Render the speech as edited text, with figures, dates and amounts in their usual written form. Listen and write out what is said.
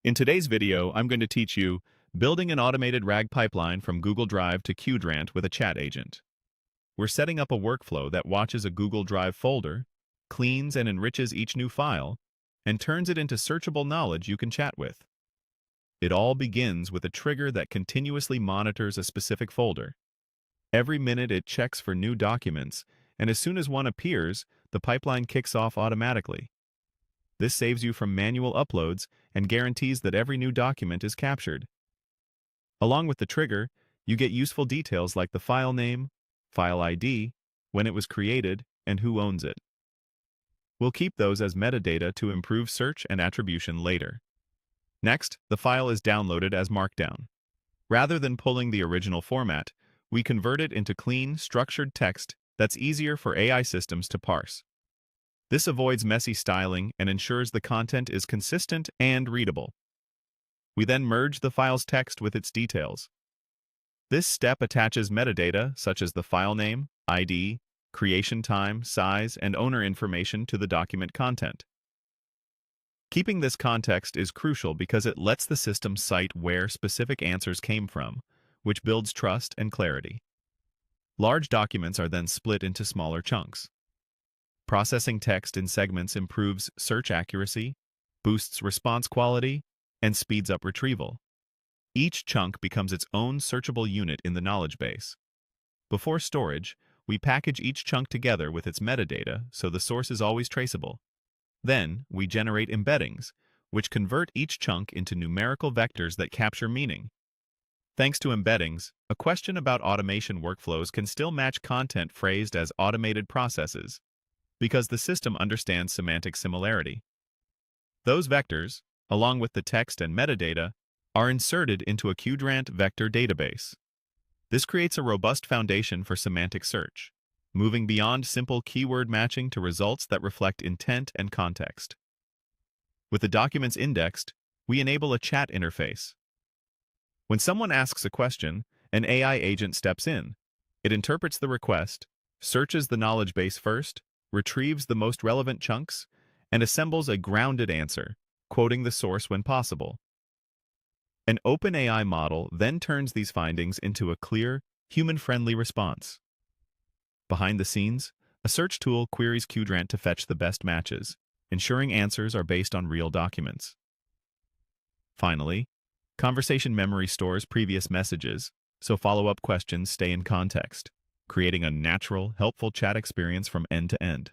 In today's video, I'm going to teach you building an automated RAG pipeline from Google Drive to Qdrant with a chat agent. We're setting up a workflow that watches a Google Drive folder, cleans and enriches each new file, and turns it into searchable knowledge you can chat with. It all begins with a trigger that continuously monitors a specific folder. Every minute it checks for new documents, and as soon as one appears, the pipeline kicks off automatically. This saves you from manual uploads and guarantees that every new document is captured. Along with the trigger, you get useful details like the file name, file ID, when it was created, and who owns it. We'll keep those as metadata to improve search and attribution later. Next, the file is downloaded as Markdown. Rather than pulling the original format, we convert it into clean, structured text that's easier for AI systems to parse. This avoids messy styling and ensures the content is consistent and readable. We then merge the file's text with its details. This step attaches metadata such as the file name, ID, creation time, size, and owner information to the document content. Keeping this context is crucial because it lets the system cite where specific answers came from, which builds trust and clarity. Large documents are then split into smaller chunks. Processing text in segments improves search accuracy, boosts response quality, and speeds up retrieval. Each chunk becomes its own searchable unit in the knowledge base. Before storage, we package each chunk together with its metadata so the source is always traceable. Then, we generate embeddings, which convert each chunk into numerical vectors that capture meaning. Thanks to embeddings, a question about automation workflows can still match content phrased as automated processes, because the system understands semantic similarity. Those vectors, along with the text and metadata, are inserted into a Qdrant vector database. This creates a robust foundation for semantic search, moving beyond simple keyword matching to results that reflect intent and context. With the documents indexed, we enable a chat interface. When someone asks a question, an AI agent steps in. It interprets the request, searches the knowledge base first, retrieves the most relevant chunks, and assembles a grounded answer, quoting the source when possible. An OpenAI model then turns these findings into a clear, human-friendly response. Behind the scenes, a search tool queries Qdrant to fetch the best matches, ensuring answers are based on real documents. Finally, conversation memory stores previous messages, so follow-up questions stay in context, creating a natural, helpful chat experience from end to end.